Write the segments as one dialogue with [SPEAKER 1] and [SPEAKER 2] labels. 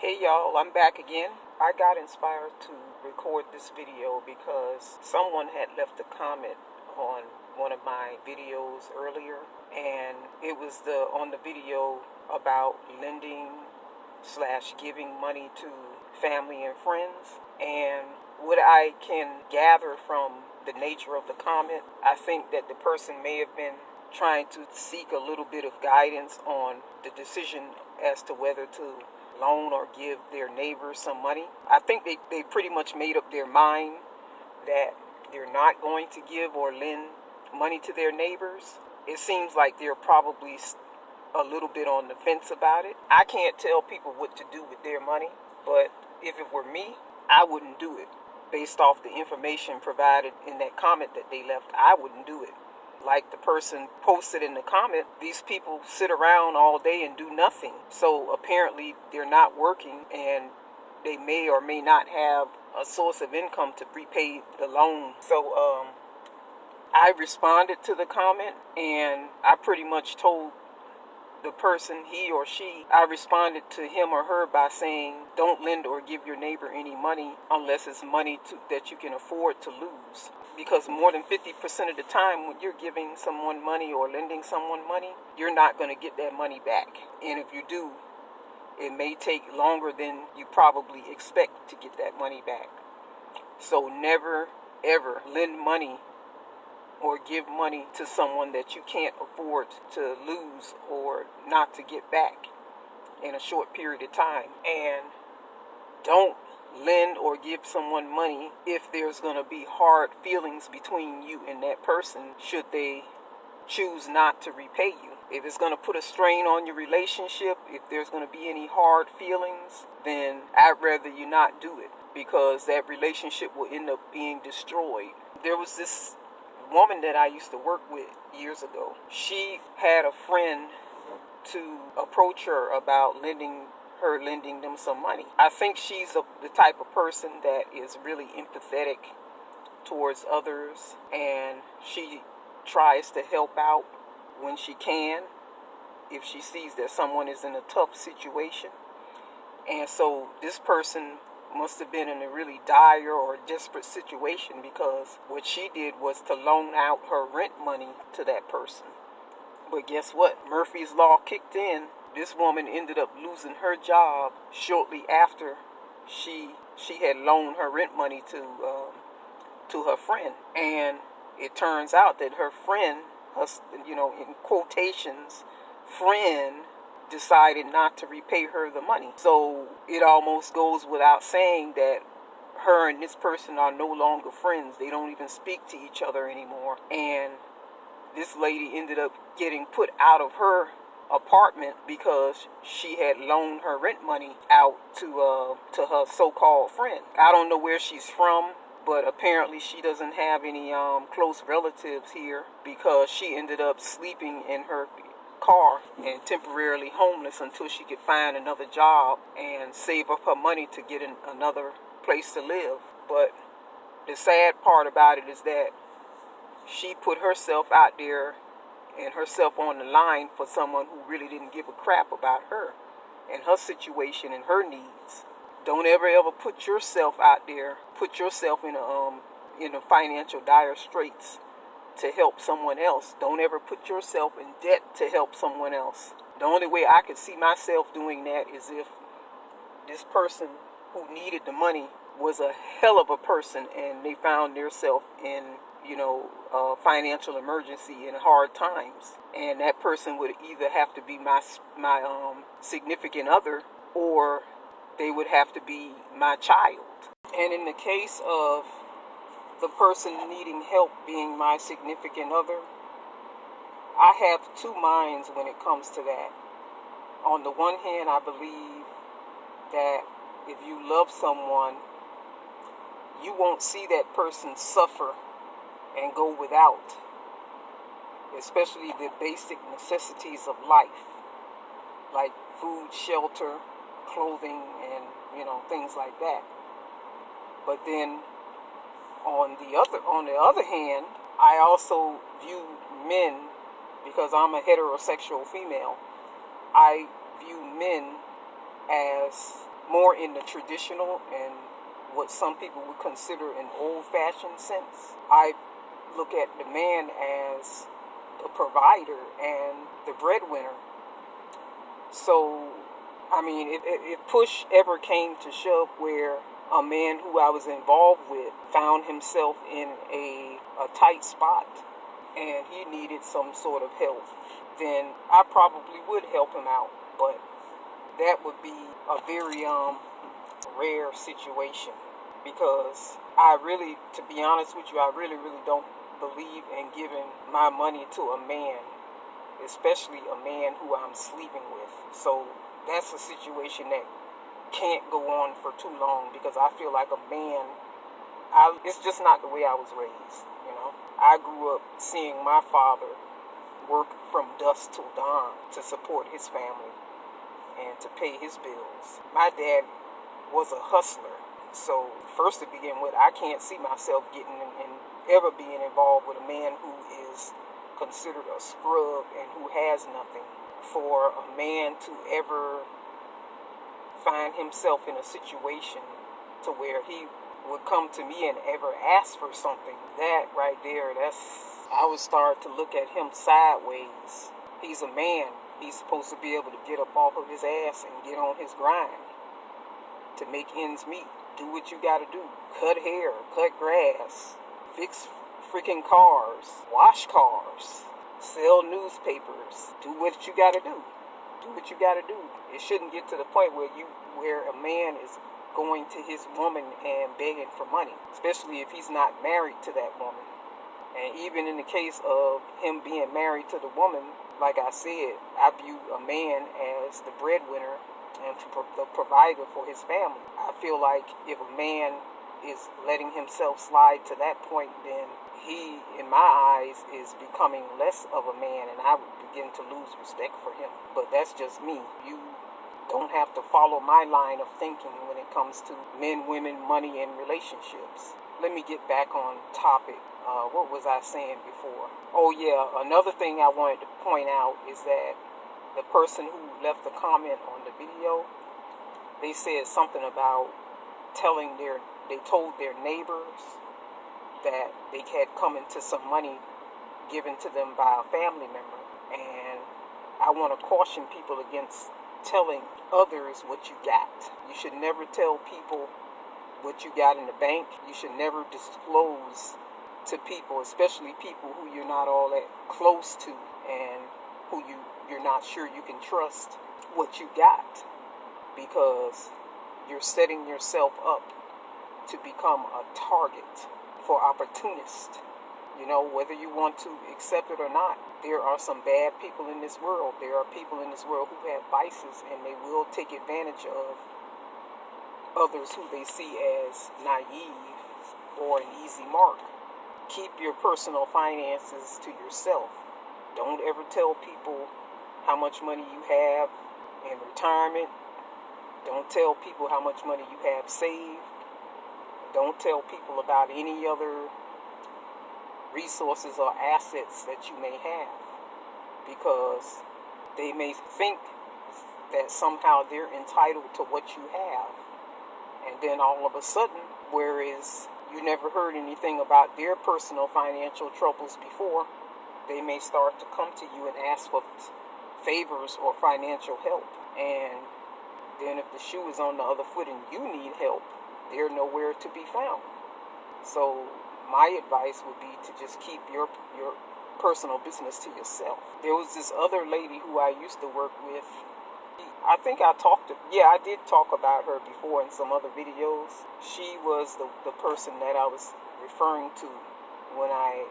[SPEAKER 1] Hey y'all, I'm back again. I got inspired to record this video because someone had left a comment on one of my videos earlier, and it was on the video about lending slash giving money to family and friends. And what I can gather from the nature of the comment, I think that the person may have been trying to seek a little bit of guidance on the decision as to whether to loan or give their neighbors some money. I think they pretty much made up their mind that they're not going to give or lend money to their neighbors. It seems like they're probably a little bit on the fence about it. I can't tell people what to do with their money, but if it were me, I wouldn't do it. Based off the information provided in that comment that they left, I wouldn't do it. Like the person posted in the comment, these people sit around all day and do nothing. So apparently they're not working, and they may or may not have a source of income to repay the loan. So I responded to the comment, and I pretty much told the person, he or she, I responded to him or her by saying, don't lend or give your neighbor any money unless it's money that you can afford to lose. Because more than 50% of the time when you're giving someone money or lending someone money, you're not going to get that money back. And if you do, it may take longer than you probably expect to get that money back. So never, ever lend money or give money to someone that you can't afford to lose or not to get back in a short period of time. And don't lend or give someone money if there's going to be hard feelings between you and that person should they choose not to repay you. If it's going to put a strain on your relationship, if there's going to be any hard feelings, then I'd rather you not do it, because that relationship will end up being destroyed. There was this woman that I used to work with years ago. She had a friend to approach her about lending them some money. I think she's the type of person that is really empathetic towards others, and she tries to help out when she can if she sees that someone is in a tough situation. And so this person must have been in a really dire or desperate situation, because what she did was to loan out her rent money to that person. But guess what? Murphy's Law kicked in. This woman ended up losing her job shortly after she had loaned her rent money to her friend. And it turns out that her friend, in quotations, friend, decided not to repay her the money. So it almost goes without saying that her and this person are no longer friends. They don't even speak to each other anymore. And this lady ended up getting put out of her apartment because she had loaned her rent money out to her so-called friend. I don't know where she's from, but apparently she doesn't have any close relatives here, because she ended up sleeping in her car and temporarily homeless until she could find another job and save up her money to get another place to live. But the sad part about it is that she put herself out there and herself on the line for someone who really didn't give a crap about her and her situation and her needs. Don't ever put yourself out there, put yourself in a financial dire straits to help someone else. Don't ever put yourself in debt to help someone else. The only way I could see myself doing that is if this person who needed the money was a hell of a person and they found themselves in financial emergency and hard times, and that person would either have to be my significant other, or they would have to be my child. And in the case of the person needing help being my significant other, I have two minds when it comes to that. On the one hand, I believe that if you love someone, you won't see that person suffer and go without, especially the basic necessities of life, like food, shelter, clothing, and things like that. But then on the other hand, I also view men, because I'm a heterosexual female, I view men as more in the traditional and what some people would consider an old-fashioned sense. I look at the man as the provider and the breadwinner. So, I mean, if push ever came to shove where a man who I was involved with found himself in a tight spot and he needed some sort of help, then I probably would help him out. But that would be a very rare situation, because I really, to be honest with you, I really don't believe in giving my money to a man, especially a man who I'm sleeping with. So that's a situation that can't go on for too long, because I feel like a man, it's just not the way I was raised, you know. I grew up seeing my father work from dusk till dawn to support his family and to pay his bills. My dad was a hustler. So first to begin with, I can't see myself getting in ever being involved with a man who is considered a scrub and who has nothing. For a man to ever find himself in a situation to where he would come to me and ever ask for something, that right there, I would start to look at him sideways. He's a man. He's supposed to be able to get up off of his ass and get on his grind to make ends meet. Do what you gotta do. Cut hair, cut grass, fix freaking cars, wash cars, sell newspapers. Do what you gotta do. Do what you gotta do. It shouldn't get to the point where a man is going to his woman and begging for money, especially if he's not married to that woman. And even in the case of him being married to the woman, like I said, I view a man as the breadwinner and the provider for his family. I feel like if a man is letting himself slide to that point, then he, in my eyes, is becoming less of a man, and I would begin to lose respect for him. But that's just me. You don't have to follow my line of thinking when it comes to men, women, money, and relationships. Let me get back on topic. What was I saying before? Oh yeah, another thing I wanted to point out is that the person who left the comment on the video, they said something about they told their neighbors that they had come into some money given to them by a family member. And I want to caution people against telling others what you got. You should never tell people what you got in the bank. You should never disclose to people, especially people who you're not all that close to and who you're not sure you can trust, what you got, because you're setting yourself up to become a target for opportunists. You know, whether you want to accept it or not, there are some bad people in this world. There are people in this world who have vices, and they will take advantage of others who they see as naive or an easy mark. Keep your personal finances to yourself. Don't ever tell people how much money you have in retirement. Don't tell people how much money you have saved. Don't tell people about any other resources or assets that you may have, because they may think that somehow they're entitled to what you have. And then all of a sudden, whereas you never heard anything about their personal financial troubles before, they may start to come to you and ask for favors or financial help. And then if the shoe is on the other foot and you need help, they're nowhere to be found. So my advice would be to just keep your personal business to yourself. There was this other lady who I used to work with. I think I did talk about her before in some other videos. She was the person that I was referring to when I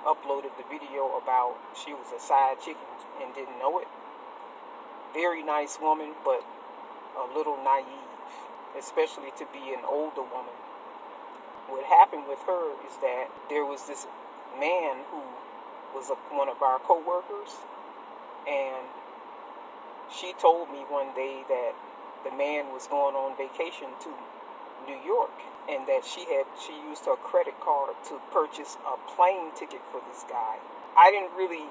[SPEAKER 1] uploaded the video about she was a side chick and didn't know it. Very nice woman, but a little naive, especially to be an older woman. What happened with her is that there was this man who was one of our co-workers, and she told me one day that the man was going on vacation to New York, and that she used her credit card to purchase a plane ticket for this guy. I didn't really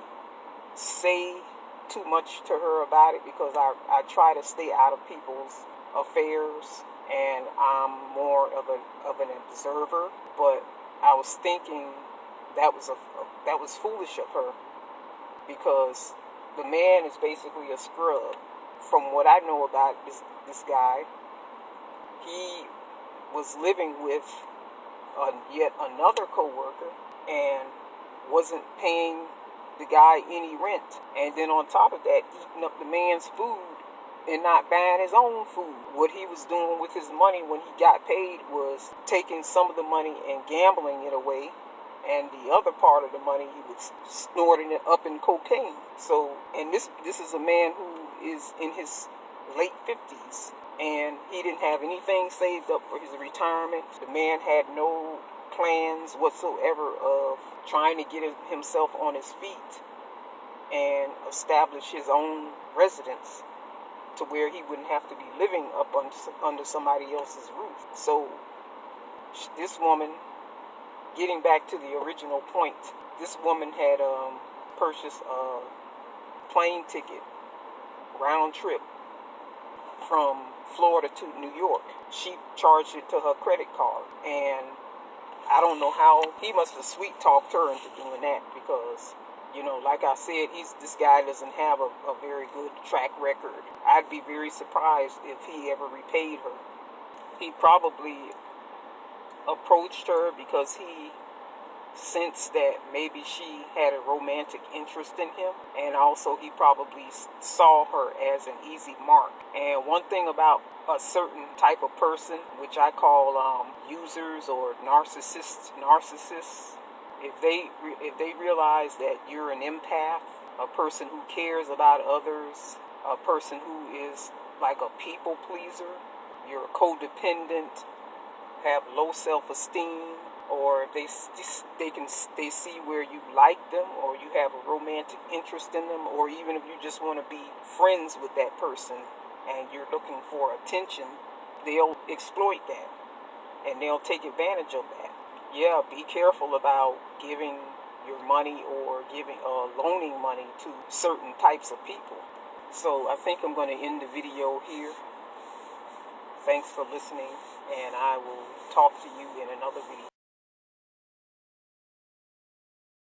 [SPEAKER 1] say too much to her about it, because I try to stay out of people's affairs, and I'm more of an observer. But I was thinking that was foolish of her, because the man is basically a scrub. From what I know about this guy, he was living with yet another coworker and wasn't paying the guy any rent, and then on top of that, eating up the man's food and not buying his own food. What he was doing with his money when he got paid was taking some of the money and gambling it away, and the other part of the money he was snorting it up in cocaine. So, and this is a man who is in his late 50s, and he didn't have anything saved up for his retirement. The man had no plans whatsoever of trying to get himself on his feet and establish his own residence to where he wouldn't have to be living up under somebody else's roof. So this woman, getting back to the original point, this woman had purchased a plane ticket round trip from Florida to New York. She charged it to her credit card, and I don't know how he must have sweet talked her into doing that, because, you know, like I said, this guy doesn't have a very good track record. I'd be very surprised if he ever repaid her. He probably approached her because he sensed that maybe she had a romantic interest in him, and also he probably saw her as an easy mark. And one thing about a certain type of person, which I call users or narcissists, if they realize that you're an empath, a person who cares about others, a person who is like a people pleaser, you're codependent, have low self-esteem, or if they see where you like them, or you have a romantic interest in them, or even if you just want to be friends with that person and you're looking for attention, they'll exploit that and they'll take advantage of that. Yeah, be careful about giving your money or loaning money to certain types of people. So I think I'm going to end the video here. Thanks for listening, and I will talk to you in another video.